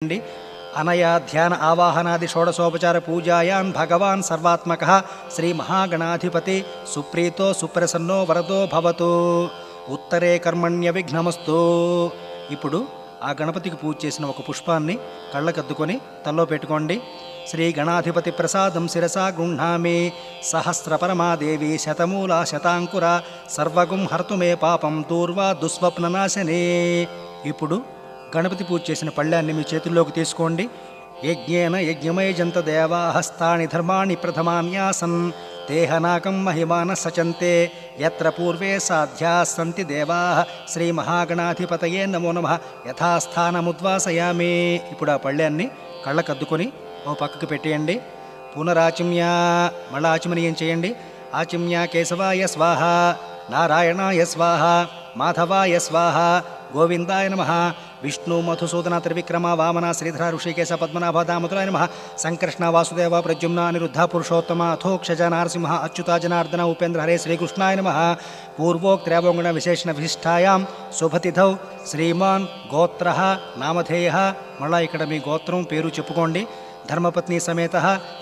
అనయా ధ్యాన ఆవాహనాది షోడశోపచార పూజాయాన్ భగవాన్ సర్వాత్మకః శ్రీ మహాగణాధిపతి సుప్రీతో సుప్రసన్నో వరదో భవతు. ఉత్తరే కర్మణ్య విఘ్నమస్తు. ఇప్పుడు ఆ గణపతికి పూజ చేసిన ఒక పుష్పాన్ని కళ్ళకద్దుకొని తల్లో పెట్టుకోండి. శ్రీ గణాధిపతి ప్రసాదం శిరసా గృహ్ణామి. సహస్రపరమాదేవి శతమూలా శతాంకుర సర్వగుం హర్తు మే పాపం దూర్వా దుస్వప్ననాశనే. ఇప్పుడు గణపతి పూజ చేసిన పళ్ళాన్ని మీ చేతుల్లోకి తీసుకోండి. యజ్ఞేన యజ్ఞమయజంత దేవా హస్తాని ధర్మాణి ప్రథమాన్యాసన్ తేహనాకం మహిమాన సచంతే యత్ర పూర్వే సాధ్యా సంతి దేవా శ్రీ మహాగణాధిపతయే నమో నమః యథాస్థానముద్వాసయామి. ఇప్పుడు ఆ పళ్ళాన్ని కళ్ళకద్దుకొని ఓ పక్కకు పెట్టేయండి. పునరాచిమ్య, మళ్ళా ఆచమనీయం చేయండి. ఆచిమ్య కేశవాయ స్వాహ, నారాయణాయ స్వాహ, మాధవాయ స్వాహ, గోవిందాయ నమః. విష్ణు మధుసూదన త్రివిక్రమ వామన శ్రీధర ఋషికేశ పద్మనాభ దామోదరాయ నమః. సంకృష్ణ వాసుదేవ ప్రద్యుమ్న అనిరుద్ధ పురుషోత్తమ అథోక్షజ నారసింహ అచ్యుత జనార్దన ఉపేంద్ర హరే శ్రీకృష్ణాయ నమః. పూర్వోక్త్రేవగుణ విశేషణ విశిష్టాయాం శుభతిథౌ శ్రీమాన్ గోత్ర నామధేయ. మళ్ళా ఇక్కడ మీ గోత్రం పేరు చెప్పుకోండి. ధర్మపత్ని సమేత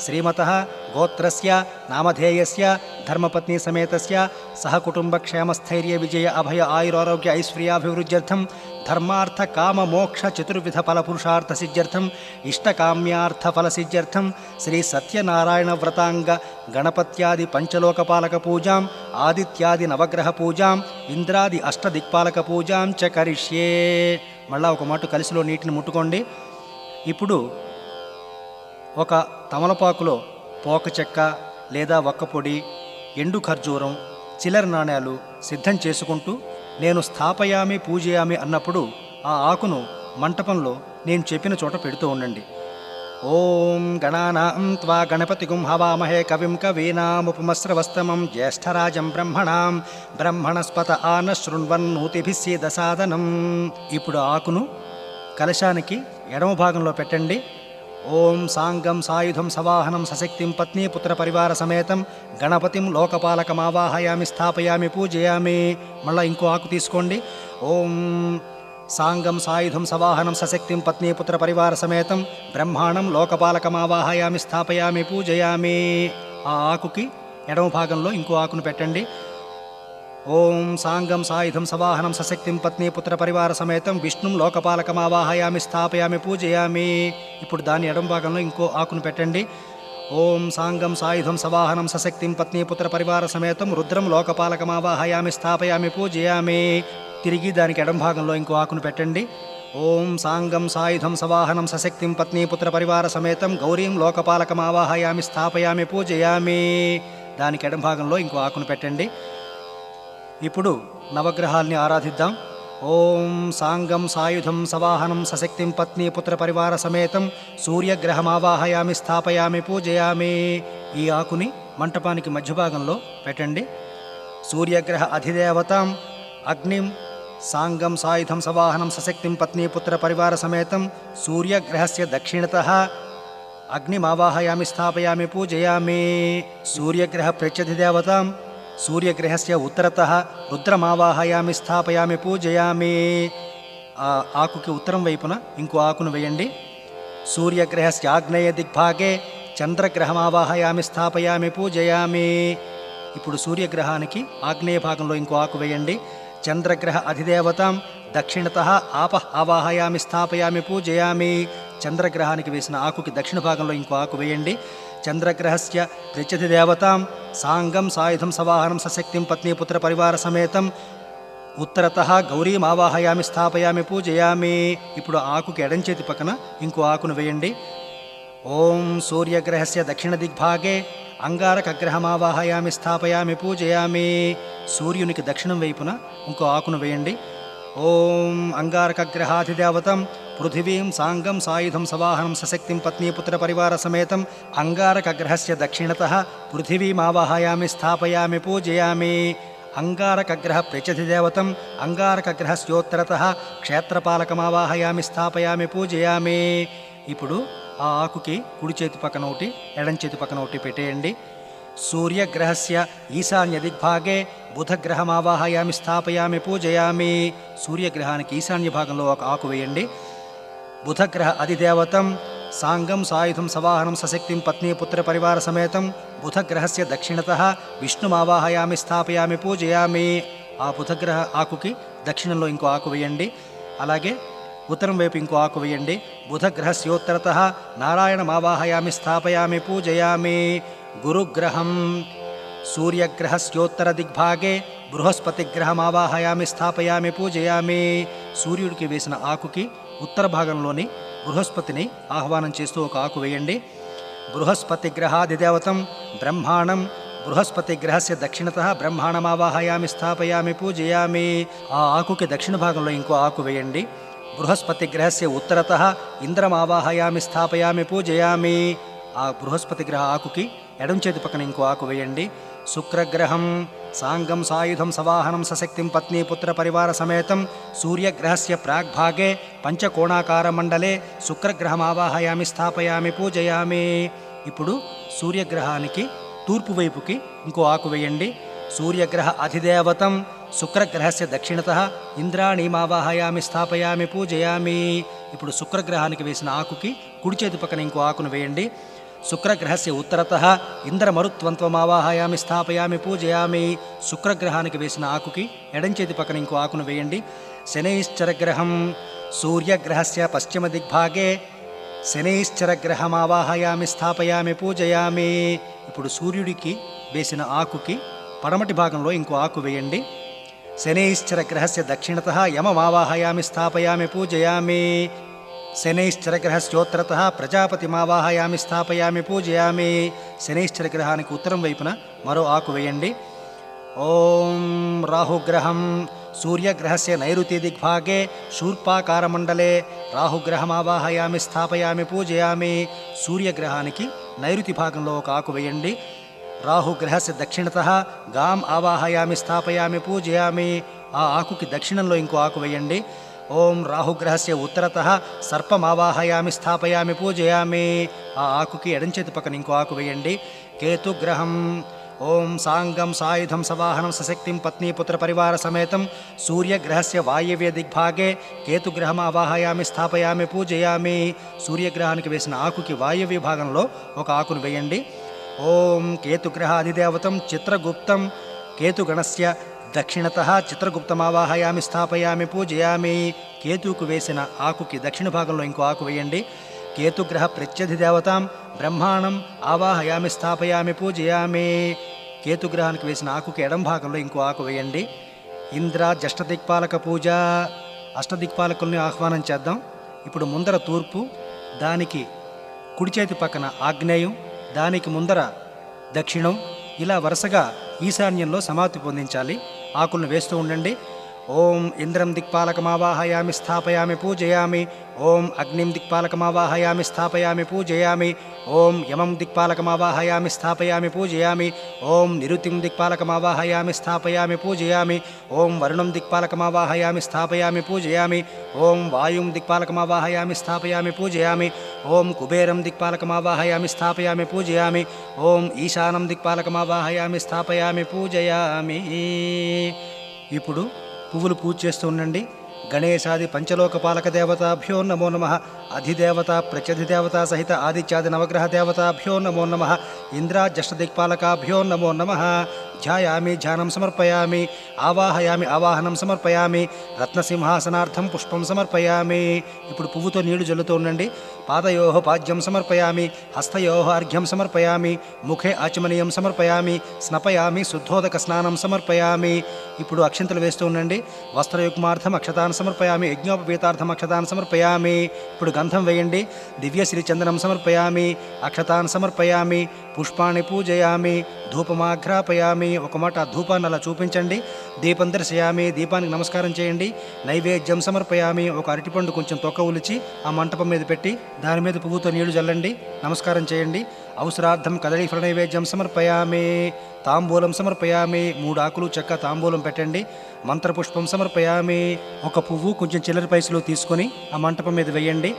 శ్రీమతః గోత్రస్య నామధేయస్య ధర్మపత్ని సమేతస్య సహ కుటుంబ క్షేమస్థైర్య విజయ అభయ ఆయురారోగ్య ఐశ్వర్యాభివృద్ధ్యర్థం ధర్మార్థ కామ మోక్ష చతుర్విధ ఫల పురుషార్థ సిద్ధ్యర్థం ఇష్టకామ్యార్థ ఫల సిద్ధ్యర్థం శ్రీ సత్యనారాయణ వ్రతాంగ గణపత్యాది పంచలోకపాలక పూజాం ఆదిత్యాది నవగ్రహ పూజాం ఇంద్రాది అష్టదిక్పాలక పూజాం చ కరిష్యే. మళ్ళా ఒక మాట కలిసిలో నీటిని ముట్టుకోండి. ఇప్పుడు ఒక తమలపాకులో పోక చెక్క లేదా ఒక్కపొడి, ఎండు ఖర్జూరం, చిల్లర నాణ్యాలు సిద్ధం చేసుకుంటూ నేను స్థాపయామి పూజయామి అన్నప్పుడు ఆ ఆకును మంటపంలో నేను చెప్పిన చోట పెడుతూ ఉండండి. ఓం గణానాం త్వా గణపతిగుం హవామహే కవిం కవీనాముపమస్రవస్తమం జ్యేష్ఠరాజం బ్రహ్మణాం బ్రహ్మణస్పత ఆన శృణ్వన్నూతిభిస్సీదసాదనం. ఇప్పుడు ఆకును కలశానికి ఎడమ భాగంలో పెట్టండి. ఓం సాంగం సాయుధం సవాహనం సశక్తిం పత్ని పుత్ర పరివార సమేతం గణపతిం లోకపాలకమావాహయామి స్థాపయామి పూజయామి. మళ్ళా ఇంకో ఆకు తీసుకోండి. ఓం సాంగం సాయుధం సవాహనం సశక్తిం పత్ని పుత్ర పరివార సమేతం బ్రహ్మాండం లోకపాలకమావాహయామి స్థాపయామి పూజయామి. ఆ ఆకుకి ఎడమ భాగంలో ఇంకో ఆకును పెట్టండి. ఓం సాంగం సాయుధం సవాహనం సశక్తిం పత్ని పుత్ర పరివార సమేతం విష్ణుం లోకపాలకమావాహయామి స్థాపయామి పూజయామి. ఇప్పుడు దాని ఎడమ భాగంలో ఇంకో ఆకును పెట్టండి. ఓం సాంగం సాయుధం సవాహనం సశక్తిం పత్ని పుత్ర పరివార సమేతం రుద్రం లోకపాలకమావాహయామి స్థాపయామి పూజయామి. తిరిగి దానికి ఎడమ భాగంలో ఇంకో ఆకును పెట్టండి. ఓం సాంగం సాయుధం సవాహనం సశక్తిం పత్ని పుత్ర పరివార సమేతం గౌరీం లోకపాలకమావాహయామి స్థాపయామి పూజయామి. దానికి ఎడమ భాగంలో ఇంకో ఆకును పెట్టండి. ఇప్పుడు నవగ్రహాల్ని ఆరాధిద్దాం. ఓం సాంగం సాయుధం సవాహనం సశక్తిం పత్ని పుత్ర పరివార సమేతం సూర్యగ్రహమావాహయామి స్థాపయామి పూజయామి. ఈ ఆకుని మంటపానికి మధ్య భాగంలో పెట్టండి. సూర్యగ్రహ అధిదేవతాం అగ్నిం సాంగం సాయుధం సవాహనం సశక్తిం పత్ని పుత్ర పరివార సమేతం సూర్యగ్రహస్య దక్షిణతః అగ్నిమావాహయామి స్థాపయామి పూజయామి. సూర్యగ్రహ ప్రత్యధిదేవతాం సూర్యగ్రహస్య ఉత్తరతః రుద్రమావాహయామి స్థాపయామి పూజయామి. ఆ ఆకుకి ఉత్తరం వైపున ఇంకో ఆకును వేయండి. సూర్యగ్రహస్య ఆగ్నేయ దిగ్భాగే చంద్రగ్రహమావాహయామి స్థాపయామి పూజయామి. ఇప్పుడు సూర్యగ్రహానికి ఆగ్నేయ భాగంలో ఇంకో ఆకు వేయండి. చంద్రగ్రహ అధిదేవతాం దక్షిణతః ఆపః ఆవాహయామి స్థాపయామి పూజయామి. చంద్రగ్రహానికి వేసిన ఆకుకి దక్షిణ భాగంలో ఇంకో ఆకు వేయండి. చంద్రగ్రహస్య ప్రత్యధిదేవతాం సాంగం సాయుధం సవాహనం సశక్తిం పత్ని పుత్ర పరివార సమేతం ఉత్తరతః గౌరీం ఆవాహయామి స్థాపయామి పూజయామి. ఇప్పుడు ఆకుకి ఎడంచేతి పక్కన ఇంకో ఆకును వేయండి. ఓం సూర్యగ్రహస్య దక్షిణ దిగ్భాగే అంగారకగ్రహమావాహయామి స్థాపయామి పూజయామి. సూర్యునికి దక్షిణం వైపున ఇంకో ఆకును వేయండి. ఓం అంగారకగ్రహాధిదేవతం పృథివీం సాంగం సాయుధం సవాహనం సశక్తిం పత్ని పుత్ర పరివార సమేతం అంగారకగ్రహస్య దక్షిణతః పృథివీమావాహయామి స్థాపయామి పూజయామి. అంగారకగ్రహ ప్రత్యధిదేవతం అంగారకగ్రహస్యోత్తరతః క్షేత్రపాలకమావాహయామి స్థాపయామి పూజయామి. ఇప్పుడు ఆ ఆకుకి కుడి చేతి పక్కన ఒకటి ఎడం చేతి పక్కన ఒకటి పెట్టేయండి. సూర్యగ్రహస్య ఈశాన్య దిగ్భాగే బుధగ్రహమావాహయామి స్థాపయామి పూజయామి. సూర్యగ్రహానికి ఈశాన్య భాగంలో ఒక ఆకు వేయండి. బుధగ్రహ అధిదేవతం సాంగం సాయుధం సవాహనం సశక్తిం పత్ని పుత్ర పరివార సమేతం బుధగ్రహస్య దక్షిణతః విష్ణుమావాహయామి స్థాపయామి పూజయామి. ఆ బుధగ్రహ ఆకుకి దక్షిణంలో ఇంకో ఆకు వేయండి. అలాగే ఉత్తరం వైపు ఇంకో ఆకు వేయండి. బుధగ్రహస్యోత్తరతః నారాయణమావాహయామి స్థాపయామి పూజయామి. గురుగ్రహం సూర్యగ్రహస్యోత్తర దిగ్భాగే బృహస్పతిగ్రహమావాహయామి స్థాపయామి పూజయామి. సూర్యుడికి వేసిన ఆకుకి ఉత్తర భాగంలోని బృహస్పతిని ఆహ్వానం చేస్తూ ఒక ఆకు వేయండి. బృహస్పతిగ్రహాదిదేవతం బ్రహ్మాణం బృహస్పతిగ్రహస్య దక్షిణతః బ్రహ్మాణమావాహయామి స్థాపయామి పూజయామి. ఆ ఆకుకి దక్షిణ భాగంలో ఇంకో ఆకు వేయండి. బృహస్పతిగ్రహస్య ఉత్తరతః ఇంద్రమావాహయామి స్థాపయామి పూజయామి. ఆ బృహస్పతి గ్రహ ఆకుకి ఎడం చేతి పక్కన ఇంకో ఆకు వేయండి. శుక్రగ్రహం సాంగం సాయుధం సవాహనం సశక్తిం పత్ని పుత్ర పరివార సమేతం సూర్యగ్రహస్య ప్రాగ్భాగే పంచకోణాకార మండలే శుక్రగ్రహమావాహయామి స్థాపయామి పూజయామి. ఇప్పుడు సూర్యగ్రహానికి తూర్పు వైపుకి ఇంకో ఆకు వేయండి. సూర్యగ్రహ అధిదేవతం శుక్రగ్రహస్య దక్షిణతః ఇంద్రాణీమావాహయామి స్థాపయామి పూజయామి. ఇప్పుడు శుక్రగ్రహానికి వేసిన ఆకుకి కుడి చేతి పక్కన ఇంకో ఆకును వేయండి. శుక్రగ్రహస్య ఉత్తరతః ఇంద్రమరుత్వంత్వమావాహయామి స్థాపయామి పూజయామి. శుక్రగ్రహానికి వేసిన ఆకుకి ఎడం చేతి పక్కన ఇంకో ఆకును వేయండి. శనైశ్చరగ్రహం సూర్యగ్రహస్య పశ్చిమ దిగ్భాగే శనైశ్చరగ్రహమావాహయామి స్థాపయామి పూజయామి. ఇప్పుడు సూర్యుడికి వేసిన ఆకుకి పడమటి భాగంలో ఇంకో ఆకు వేయండి. శనైశ్చరగ్రహస్య దక్షిణతః యమమావాహయామి స్థాపయామి పూజయామి. శనైశ్చరగ్రహస్యోత్తరతః ప్రజాపతిమావాహయామి స్థాపయామి పూజయామి. శనైశ్చరగ్రహానికి ఉత్తరం వైపున మరో ఆకు వేయండి. ఓం రాహుగ్రహం సూర్యగ్రహస్య నైరుతి దిగ్భాగే శూర్పాకారమండలే రాహుగ్రహమావాహయామి స్థాపయామి పూజయామి. సూర్యగ్రహానికి నైరుతి భాగంలో ఒక ఆకు వేయండి. రాహుగ్రహస్య దక్షిణతః గాం ఆవాహయామి స్థాపయామి పూజయామి. ఆ ఆకుకి దక్షిణంలో ఇంకో ఆకు వేయండి. ఓం రాహుగ్రహస్య ఉత్తరతః సర్పమావాహయామి స్థాపయామి పూజయామి. ఆ ఆకుకి ఎడంచేతి పక్కన ఇంకో ఆకు వేయండి. కేతుగ్రహం ఓం సాంగం సాయుధం సవాహనం సశక్తిం పత్ని పుత్ర పరివార సమేతం సూర్యగ్రహస్య వాయవ్య దిగ్భాగే కేతుగ్రహం ఆవాహయామి స్థాపయామి పూజయామి. సూర్యగ్రహానికి వేసిన ఆకుకి వాయవ్య భాగంలో ఒక ఆకును వేయండి. ఓం కేతుగ్రహ అధిదేవతం చిత్రగుప్తం కేతుగణస్య దక్షిణతః చిత్రగుప్తమావాహయామి స్థాపయామి పూజయామి. కేతువుకు వేసిన ఆకుకి దక్షిణ భాగంలో ఇంకో ఆకు వేయండి. కేతుగ్రహ ప్రత్యధిదేవతాం బ్రహ్మాణం ఆవాహయామి స్థాపయామి పూజయామి. కేతుగ్రహానికి వేసిన ఆకుకి ఎడం భాగంలో ఇంకో ఆకు వేయండి. ఇంద్ర జష్టదిక్పాలక పూజ. అష్టదిక్పాలకుల్ని ఆహ్వానం చేద్దాం. ఇప్పుడు ముందర తూర్పు, దానికి కుడి చేతి పక్కన ఆగ్నేయం, దానికి ముందర దక్షిణం, ఇలా వరుసగా ఈశాన్యంలో సమాప్తి పొందించాలి. ఆకులను వేస్తూ ఉండండి. ఓం ఇంద్రం దిక్పాలకమావాహయామి స్థాపయామి పూజయామి. ఓం అగ్నిం దిక్పాలకమావాహయామి స్థాపయామి పూజయామి. ఓం యమం దిక్పాలకమావాహయామి స్థాపయామి పూజయామి. ఓం నిరుతిం దిక్పాలకమావాహయామి స్థాపయామి పూజయామి. ఓం వరుణం దిక్పాలకమావాహయామి స్థాపయామి పూజయామి. ఓం వాయుం దిక్పాలకమావాహయామి స్థాపయామి పూజయామి. ఓం కుబేరం దిక్పాలకమావాహయామి స్థాపయామి పూజయామి. ఓం ఈశానం దిక్పాలకమావాహయామి స్థాపయామి పూజయామి. ఇప్పుడు పువ్వులు పూజ చేస్తూ ఉండండి. గణేశాది పంచలోకపాలక దేవతాభ్యో నమో నమః. అధిదేవత ప్రత్యధిదేవత సహిత ఆదిత్యాది నవగ్రహ దేవతాభ్యో నమో నమః. ఇంద్రాజష్టదిక్పాలకాభ్యో నమో నమః. ధ్యాయామి ధ్యానం సమర్పయామి. ఆవాహయామి ఆవాహనం సమర్పయామి. రత్నసింహాసనార్థం పుష్పం సమర్పయామి. ఇప్పుడు పువ్వుతో నీళ్లు జల్లుతూ ఉండండి. పాదయోః పాద్యం సమర్పయామి. హస్తయోః అర్ఘ్యం సమర్పయామి. ముఖే ఆచమనీయం సమర్పయామి. స్నపయామి శుద్ధోదక స్నానం సమర్పయామి. ఇప్పుడు అక్షంతలు వేస్తూ ఉండండి. వస్త్రయుగ్మార్థం అక్షతాన్ సమర్పయామి. యజ్ఞోపవీతార్థం అక్షతాన్ సమర్పయామి. ఇప్పుడు గంధం వేయండి. దివ్యశ్రీ చందనం సమర్పయామి. అక్షతాన్ సమర్పయామి. పుష్పాన్ని పూజయామి. ధూపమాఘ్రాపయామి. ఒక మాట ధూపాన్ని అలా చూపించండి. దీపం దర్శయామి. దీపానికి నమస్కారం చేయండి. నైవేద్యం సమర్పయామి. ఒక అరటిపండు కొంచెం తొక్క ఉలిచి ఆ మంటపం మీద పెట్టి దాని మీద పువ్వుతో నీళ్లు జల్లండి. నమస్కారం చేయండి. అవసరార్థం కదళీఫల నైవేద్యం సమర్పయామి. తాంబూలం సమర్పయామి. 3 ఆకులు చెక్క తాంబూలం పెట్టండి. మంత్రపుష్పం సమర్పయామి. ఒక పువ్వు కొంచెం చిల్లర పైసలు తీసుకొని ఆ మంటపం మీద వేయండి.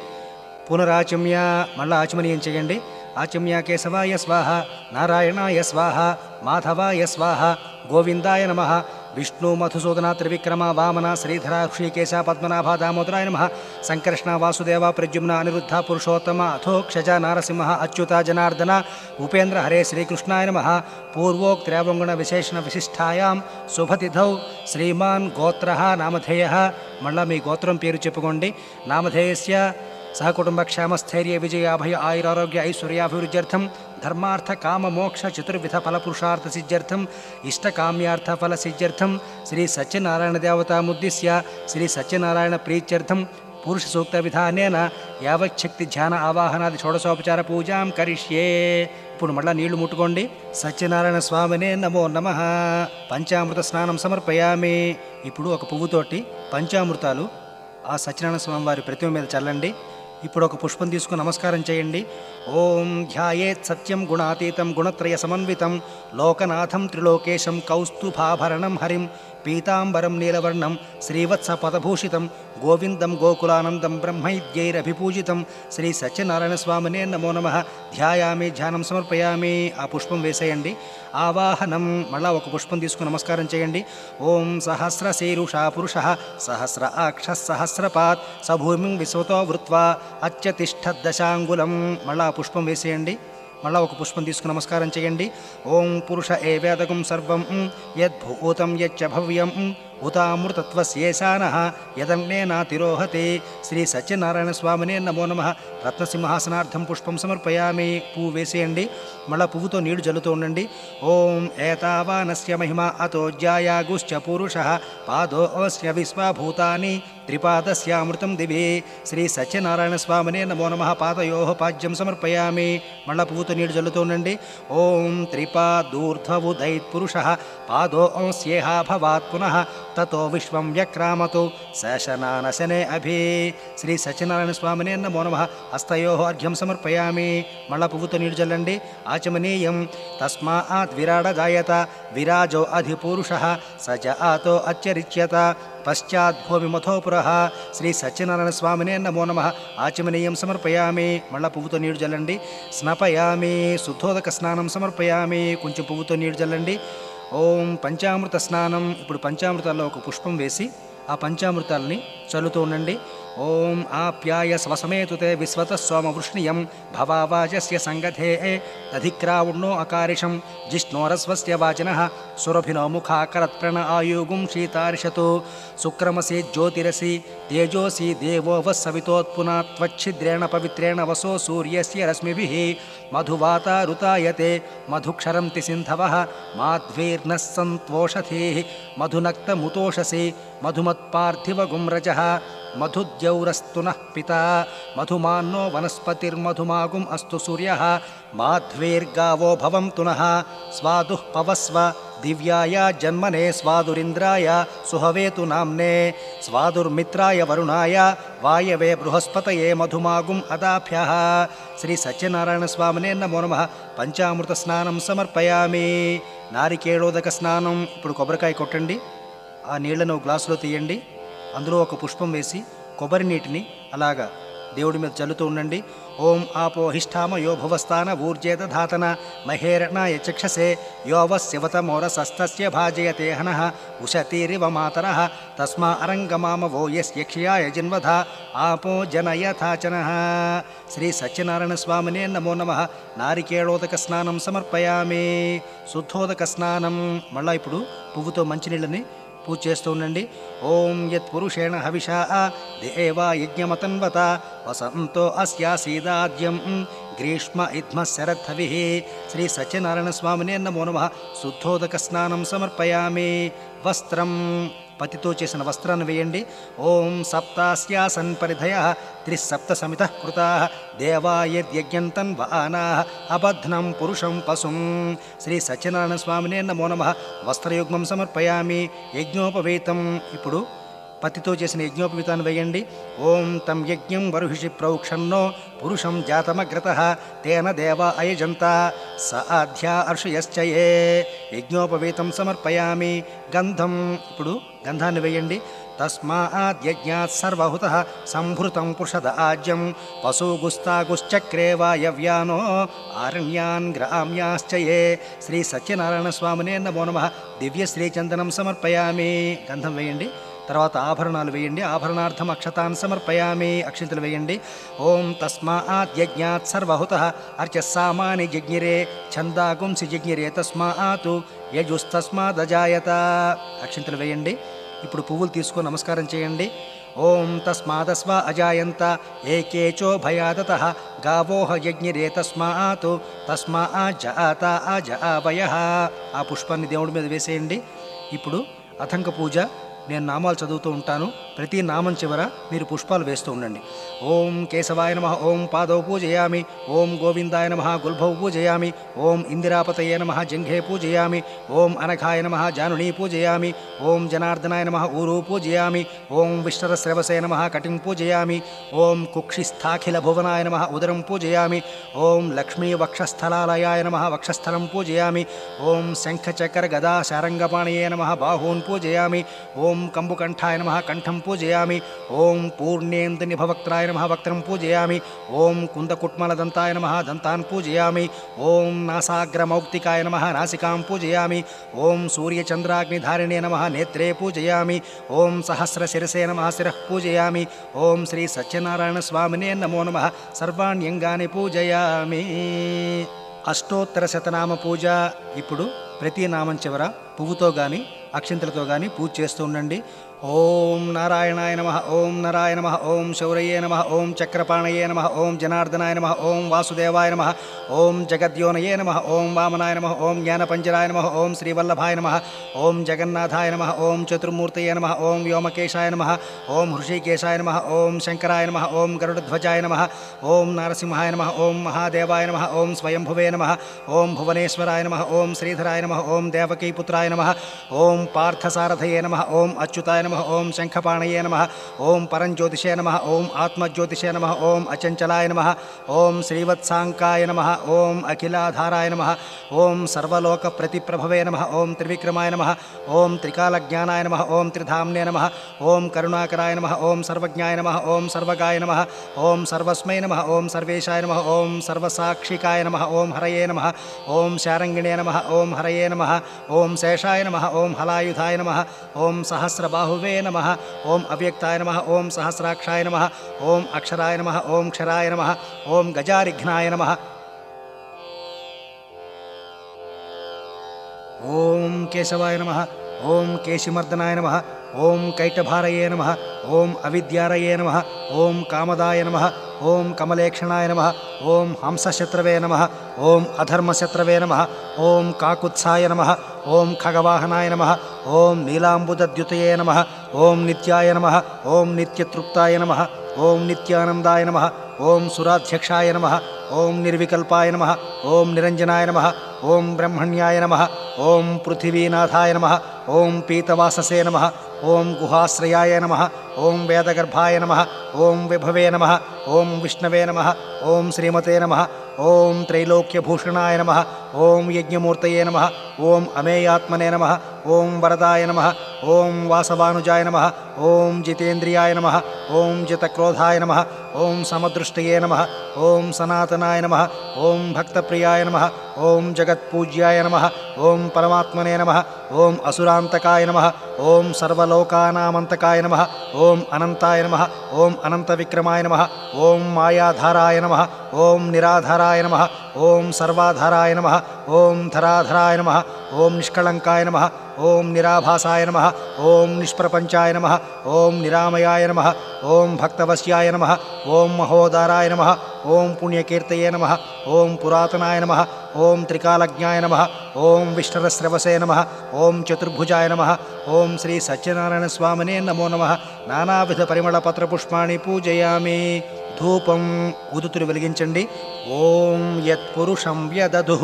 పునరాచమ్య, మళ్ళా ఆచమనీయం చేయండి. ఆచమ్య కేశవాయ స్వాహ, నారాయణాయ స్వాహ, మాధవాయ స్వాహ, గోవిందాయ నమః, విష్ణు మధుసూదన త్రివిక్రమ వామన శ్రీధర ఋషికేశ పద్మనాభ దామోదరాయ నమః. సంకర్షణ వాసుదేవ ప్రద్యుమ్న అనిరుద్ధ పురుషోత్తమ అథోక్షజ నారసింహ అచ్యుత జనార్దన ఉపేంద్ర హరే శ్రీకృష్ణాయ నమః. పూర్వోక్త్రేవంగుణ విశేషణ విశిష్టాయాం శుభతిథౌ శ్రీమాన్ గోత్ర నామధేయ. మళ్ళా మీ గోత్రం పేరు చెప్పుకోండి. నామధేయస్య సహకుటుంబ క్షేమస్థైర్య విజయాభయ ఆయురారోగ్య ఐశ్వర్యాభివృద్ధ్యర్థం ధర్మార్థ కామ మోక్ష చతుర్విధ ఫలపురుషార్థ సిద్ధ్యర్థం ఇష్టకామ్యార్థ ఫల సిద్ధ్యర్థం శ్రీ సత్యనారాయణ దేవతాముద్దిశ్య శ్రీ సత్యనారాయణ ప్రీత్యర్థం పురుష సూక్త విధానేన యావచ్చక్తి ధ్యాన ఆవాహనాది షోడశోపచార పూజాం కరిష్యే. ఇప్పుడు మళ్ళా నీళ్లు ముట్టుకోండి. సత్యనారాయణ స్వామినే నమో నమః. పంచామృత స్నానం సమర్పయామి. ఇప్పుడు ఒక పువ్వుతోటి పంచామృతాలు ఆ సత్యనారాయణ స్వామి వారి ప్రతిమ మీద చల్లండి. ఇప్పుడు ఒక పుష్పం తీసుకుని నమస్కారం చేయండి. ఓం ధ్యాయేత్ సత్యం గుణాతీతం గుణత్రయ సమన్వితం లోకనాథం త్రిలోకేశం కౌస్తుభాభరణం హరిం పీతాంబరం నీలవర్ణం శ్రీవత్స పదభూషితం గోవిందం గోకులానందం బ్రహ్మైద్యైరభిపూజితం శ్రీ సత్యనారాయణ స్వామినే నమో నమః. ధ్యాయామి ధ్యానం సమర్పయామి. ఆ పుష్పం వేసేయండి. ఆవాహనం మళ్ళా ఒక పుష్పం తీసుకుని నమస్కారం చేయండి. ఓం సహస్రశీరుషా పురుష సహస్ర అక్ష సహస్రపాత్ సభూమిం విశ్వతో వృత్వా అత్యతిష్ఠదశాంగులం. మళ్ళా ఆ పుష్పం వేసేయండి. మళ్ళా ఒక పుష్పం తీసుకుని నమస్కారం చేయండి. ఓం పురుష ఏవేదకం సర్వం యద్భూతం యచ్చ భవ్యం ఉతామృతత్వస్యేశానః యదన్నేనాతిరోహతే. శ్రీ సత్యనారాయణ స్వామినే నమో నమః. రత్నసింహాసనార్థం పుష్పం సమర్పయామి. పువ్వు వేసేయండి. మళ్ళా పువ్వుతో నీళ్లు జల్లుతూ ఉండండి. ఓం ఏతావానస్య మహిమ అతో జ్యాయాగుశ్చ పురుషః పాదోస్య విశ్వభూతాని త్రిపాదస్యామృతం దివే. శ్రీ సత్యనారాయణ స్వామినే నమో నమః. పాదయోః పాద్యం సమర్పయామి. మళ్ళా పువ్వుతో నీళ్లు జల్లుతూ ఉండండి. ఓం త్రిపాదూర్ధ్వవుదైత్పురుషః పాదోస్యేహ భవాత్ పునః తతో విశ్వం వ్యక్రామతు శశనానశనే అభి. శ్రీ సత్యనారాయణ స్వామినే నమో నమః. హస్తయోః అర్ఘ్యం సమర్పయామి. మళ్ళా పువ్వుతో నీళ్లు జల్లండి. ఆచమనీయం తస్మాత్ విరాడజాయత విరాజో అధిపురుషః సజ ఆతో అత్యరిచ్యత పశ్చాద్భూమిమథోపురః. శ్రీ సత్యనారాయణ స్వామినే నమో నమః. ఆచమనీయం సమర్పయామి. మళ్ళా పువ్వుతో నీళ్లు జల్లండి. స్నపయామి. శుద్ధోదక స్నానం సమర్పయామి. కొంచెం పువ్వుతో నీళ్లు జల్లండి. ఓం పంచామృత స్నానం. ఇప్పుడు పంచామృతాల్లో ఒక పుష్పం వేసి ఆ పంచామృతాలని చల్లుతూ ఉండండి. ఓం ఆప్యాయ స్వసమేతుతే విశ్వత సోమవృష్ణియం భవావాజస్య సంగధే అధిక్రావుణ్ణో అకారిషం జిష్ణోరస్వస్య వాచనః సురభినో ముఖాకరత్ప్రణ ఆయుగుం శీతార్షతు శుక్రమసి జ్యోతిరసి తేజోసి దేవో వస్సవితోత్పునా త్వచ్ఛిద్రేణ పవిత్రేణ వసో సూర్యస్య రశ్మిభిః మధువాతారుతాయతే మధుక్షరంతి సింధవః మాధ్వీర్నః సంత్వోషధీః మధునక్తముతోషసి మధుమత్పార్థివగుం రజః మధుద్యౌరస్తునః పితా మధుమాన్నో వనస్పతిర్మధుమాగుం అస్తు సూర్యః మాధ్వేర్గావో భవంతు నః స్వాదుః పవస్వ దివ్యాయ జన్మనే స్వాదురింద్రాయ సుహవేతు నామ్నే స్వాదుర్మిత్రాయ వరుణాయ వాయవే బృహస్పతయే మధుమాగుం అదాభ్యః. శ్రీ సత్యనారాయణ స్వామినే నమో నమః. పంచామృత స్నానం సమర్పయామి. నారికేళోదక స్నానం. ఇప్పుడు కొబ్బరికాయ కొట్టండి. ఆ నీళ్లను గ్లాసులో తీయండి. అందులో ఒక పుష్పం వేసి కొబ్బరి నీటిని అలాగా దేవుడి మీద చల్లుతూ ఉండండి. ఓం ఆపోహిష్టామ యో భువస్థాన ఊర్జేత ధాతన మహేరణాయ చక్షసే యోవశివతమోరసస్తస్య భాజయతే హనః ఉషతీరివ మాతరః తస్మా అరంగమామవో యస్యక్షయాయ జిన్వధ ఆపో జనయథాచనః. శ్రీ సత్యనారాయణ స్వామినే నమో నమః. నారికేళోదక స్నానం సమర్పయామి. శుద్ధోదక స్నానం. మళ్ళా ఇప్పుడు పువ్వుతో మంచినీళ్ళని పూజ చేస్తూ ఉండండి. ఓం యత్ పురుషేణ హవిషా దేవా యజ్ఞమతన్వత వసంతో అస్యాసీదాద్యం గ్రీష్మ ఇద్మ శరద్ధవిః. శ్రీ సత్యనారాయణ స్వామినే నమో నమః. శుద్ధోదక స్నానం సమర్పయామి. వస్త్రం. పతితో చేసిన వస్త్రాన్ని వేయండి. ఓం సప్తాస్యాసన్ పరిధయః త్రిసప్త సమితః కృతాః దేవాయజ్ఞంతన్వానాః అబధ్నం పురుషం పశుం. శ్రీ సత్యనారాయణ స్వామినే నమో నమః. వస్త్రయుగ్మం సమర్పయామి. యజ్ఞోపవీతం. ఇప్పుడు పతితో చేసిన యజ్ఞోపవీతాన్ని వేయండి. ఓం తం యజ్ఞం వరుహిషి ప్రౌక్షన్నో పురుషం జాతమగ్రతః తేన దేవా అయజంత స ఆధ్యా అర్షయశ్చయే. యజ్ఞోపవీతం సమర్పయామి. గంధం. ఇప్పుడు గంధాన్ని వేయండి. తస్మాద్యజ్ఞాత్ సర్వహుతః సంభృతం పుషద ఆజ్యం పశుగుస్తాగుశ్చక్రే వాయవ్యానో ఆరణ్యాన్ గ్రామ్యాశ్చ ఏ. శ్రీ సత్యనారాయణ స్వామినే నమో నమః. దివ్య శ్రీచందనం సమర్పయామి. గంధం వేయండి. తర్వాత ఆభరణాలు వేయండి. ఆభరణార్థం అక్షతాన్ సమర్పయామి. అక్షింతలు వేయండి. ఓం తస్మాద్యజ్ఞాత్ సర్వహుతః అర్చస్సామాని జజ్ఞిరే ఛందాగుంసి జజ్ఞిరే తస్మాతు యజుస్తస్మాదజాయత. అక్షింతలు వేయండి. ఇప్పుడు పువ్వులు తీసుకొని నమస్కారం చేయండి. ఓం తస్మాదస్వ అజాయంత ఏకేచో భయాదతః గావోహ యజ్ఞిరే తస్మాతు తస్మాజాత అజావయః. ఆ పుష్పాన్ని దేవుడి మీద వేసేయండి. ఇప్పుడు అథంక పూజ. నేను నామాలు చదువుతూ ఉంటాను. ప్రతి నామం చివర మీరు పుష్పాలు వేస్తూ ఉండండి. ఓం కేశవాయ నమః ఓం పాదౌ పూజయామి. ఓం గోవిందాయ నమః గుల్భౌ పూజయామి. ఓం ఇందిరాపతయే నమః జంఘే పూజయామి. ఓం అనఘాయ నమః జానునీ పూజయామి. ఓం జనార్దనాయ నమః ఊరు పూజయామి. ఓం విష్ణురశ్రవసే నమః కటిం పూజయామి. ఓం కుక్షిస్థాఖిల భువనాయ నమః ఉదరం పూజయామి. ఓం లక్ష్మీ వక్షస్థలాలయాయ నమః వక్షస్థలం పూజయామి. ఓం శంఖచక్ర గదా శారంగపాణయే నమః బాహూన్ పూజయామి. ఓం కంబుకంఠాయ నమః కంఠం పూజయామి. ఓం పూర్ణేందు నిభవక్త్రాయ నమః వక్త్రం పూజయామి. ఓం కుందకుట్మలదంతాయ నమః దంతాన్ పూజయామి. ఓం నాసాగ్రమౌక్తికాయ నమః నాసికాం పూజయామి. ఓం సూర్యచంద్రాగ్నిధారిణే నమః నేత్రే పూజయామి. ఓం సహస్రశిరసే నమః శిరః పూజయామి. ఓం శ్రీ సత్యనారాయణ స్వామినే నమో నమః సర్వాణ్యంగాని పూజయామి. అష్టోత్తర శతనామ పూజ. ఇప్పుడు ప్రతి నామం చివర పువ్వుతో కానీ అక్షింతలతో కానీ పూజ చేస్తూ ఉండండి. ఓం నారాయణాయ నమః ఓం నరాయ నమః ఓం శౌరయే నమః ఓం చక్రపాణయే నమః ఓం జనార్దనాయ నమః ఓం వాసుదేవాయ నమః ఓం జగద్యోనయే నమః ఓం వామనాయ నమః ఓం జ్ఞానపంజరాయ నమః ఓం శ్రీవల్లభాయ నమః ఓం జగన్నాథాయ నమః ఓం చతుర్మూర్తయే నమః ఓం వ్యోమకేశాయ నమః ఓం హృషికేశాయ నమః ఓం శంకరాయ నమః ఓం గరుడధ్వజాయ నమః ఓం నారసింహాయ నమః ఓం మహాదేవాయ నమః ఓం స్వయంభువే నమః ఓం భువనేశ్వరాయ నమః ఓం శ్రీధరాయ నమః ఓం దేవకీపుత్రాయ నమః ఓం పార్థసారథయే నమః ఓం అచ్యుతాయ నమః ఓం శంఖపాణయే నమః ఓం పరంజ్యోతిషే నమః ఓం ఆత్మజ్యోతిషే నమః ఓం అచంచలాయ నమః ఓం శ్రీవత్సాంకాయ నమః ఓం అఖిలాధారాయ నమః ఓం సర్వలోక ప్రతిప్రభవే నమః ఓం త్రివిక్రమాయ నమః ఓం త్రికాలజ్ఞానాయ నమః ఓం త్రిధామ్నే నమః ఓం కరుణాకరాయ నమః ఓం సర్వజ్ఞాయ నమః ఓం సర్వగాయ నమః ఓం సర్వస్మై నమః ఓం సర్వేశాయ నమః ఓం సర్వసాక్షికాయ నమః ఓం హరయే నమః ఓం శారంగిణే నమః ఓం హరయే నమః ఓం శేషాయ నమః ఓం హలాయుధాయ నమః ఓం సహస్రబాహువే నమః ఓం అవ్యక్తాయ నమః ఓం సహస్రాక్షాయ నమః ఓం అక్షరాయ నమః ఓం క్షరాయ నమః ఓం గజారిఘ్నాయ నమః ఓం కేశవాయ నమః ఓం కేశిమర్దనాయ నమః ఓం కైటభారయే నమః ఓం అవిద్యారయే నమః ఓం కామదాయ నమః ఓం కమలేక్షణాయ నమః ఓం హంసశత్రవే నమః ఓం అధర్మశత్రవే నమః ఓం కాకుత్సాయ నమః ఓం ఖగవాహనాయ నమః ఓం నీలాంబుదద్యుతయే నమః ఓం నిత్యాయ నమః ఓం నిత్యతృప్తాయ నమః ఓం నిత్యానందాయ నమః ఓం సురాధ్యక్షాయ నమః ఓం నిర్వికల్పాయ నమః ఓం నిరంజనాయ నమః ఓం బ్రహ్మణ్యాయ నమః ఓం పృథివీనాథాయ నమః ఓం పీతవాససే నమః ఓం గుహాశ్రయాయ నమః ఓం వేదగర్భాయ నమః ఓం విభవే నమః ఓం విష్ణవే నమః ఓం శ్రీమతే నమః ఓం త్రైలోక్యభూషణాయ నమః ఓం యజ్ఞమూర్తయే నమః ఓం అమేయాత్మనే నమః ఓం వరదాయ నమః ఓం వాసవానుజాయ నమః ఓం జితేంద్రియాయ నమః ఓం జితక్రోధాయ నమః ఓం సమదృష్టయే నమః ఓం సనాతనాయ నమః ఓం భక్తప్రియాయ నమః ఓం జగత్పూజ్యాయ నమః ఓం పరమాత్మనే నమః ఓం అసురాంతకాయ నమః ఓం సర్వలోకానామంతకాయ నమః ఓం అనంతాయ నమః ఓం అనంతవిక్రమాయ నమః ఓం మాయాధారాయ నమః ఓం నిరాధారాయ నమః ఓం సర్వాధారాయ నమః ఓం ధరాధరాయ నమః ఓం నిష్కళంకాయ నమః ఓం నిరాభాసాయ నమః ఓం నిష్ప్రపంచాయ నమః ఓం నిరామయాయ నమః ఓం భక్తవశ్యాయ నమః ఓం మహోదారాయ నమః ఓం పుణ్యకీర్తయే నమః ఓం పురాతనాయ నమః ఓం త్రికాలజ్ఞాయ నమః ఓం విష్ణురశ్రవసే నమః ఓం చతుర్భుజాయ నమః ఓం శ్రీ సత్యనారాయణ స్వామినే నమో నమః నానావిధ పరిమళ పత్రపుష్పాణి పూజయామి. ధూపం ఉదుతులు వెలిగించండి. ఓం యత్పురుషం వ్యదధుః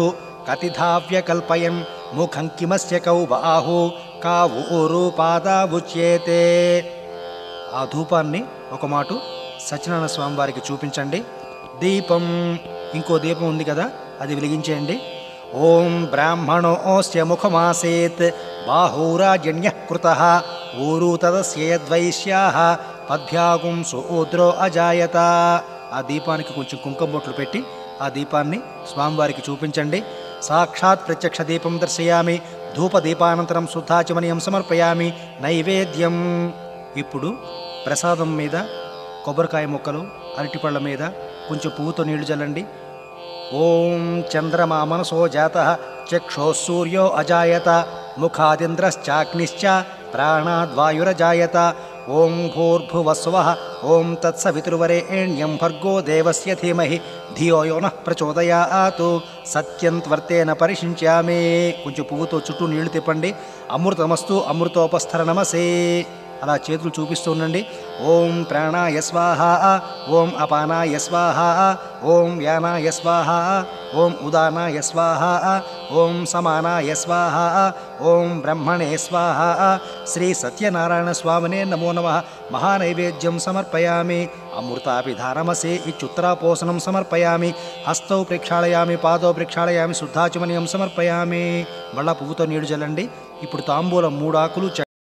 కతిధావ్యకల్పయన్ ముఖం కిమస్య కౌ బాహు కావూరు పాదావుచ్యేతే. ఆ ధూపాన్ని ఒక మాటు సత్యనారాయణ స్వామి వారికి చూపించండి. దీపం, ఇంకో దీపం ఉంది కదా, అది వెలిగించేయండి. ఓం బ్రాహ్మణోస్య ముఖమాసేత్ బాహూరాజన్యః కృతః ఊరు తదస్య యద్వైశ్యాః పద్భ్యాగుం సూద్రో అజాయత. ఆ దీపానికి కొంచెం కుంకుమ బొట్లు పెట్టి ఆ దీపాన్ని స్వామివారికి చూపించండి. సాక్షాత్ ప్రత్యక్ష దీపం దర్శయామి. ధూపదీపానంతరం శుద్ధాచమనీయం సమర్పయామి. నైవేద్యం. ఇప్పుడు ప్రసాదం మీద కొబ్బరికాయ ముక్కలు, అరటిపళ్ళ మీద కొంచెం పువ్వుతో నీళ్లు చల్లండి. ఓం చంద్రమా మనసో జాతః చక్షో సూర్యో అజాయత ముఖాదింద్రశ్చాగ్నిశ్చ ప్రాణాద్వాయురజాయత. ఓం భూర్భువస్వః ఓం తత్సవితుర్వరేణ్యం భర్గో దేవస్య ధీమహి ధియో యో నః ప్రచోదయాత్. సత్యం త్వర్తేన పరిశించామి. కొంచెం పువ్వుతో చుట్టూ నీళ్లు తిప్పండి. అమృతమస్తు అమృతోపస్థర నమసే. అలా చేతులు చూపిస్తూ ఉండండి. ఓం ప్రాణాయ స్వాహ, ఓం అపానాయ స్వాహ, ఓం వ్యానాయ స్వాహ, ఓం ఉదానాయ స్వాహ, ఓం సమానాయ స్వాహ, ఓం బ్రహ్మణే స్వాహ. శ్రీ సత్యనారాయణ స్వామినే నమో నమః. మహానైవేద్యం సమర్పయామి. అమృతాపిధానమసే ఇత్యుత్తరాపోసనం సమర్పయామి. హస్తౌ ప్రక్షాళయామి, పాదౌ ప్రక్షాళయామి, శుద్ధాచమనీయం సమర్పయామి. మళ్ళా పువ్వుతో నీడు చల్లండి. ఇప్పుడు తాంబూలం 3 ఆకులు,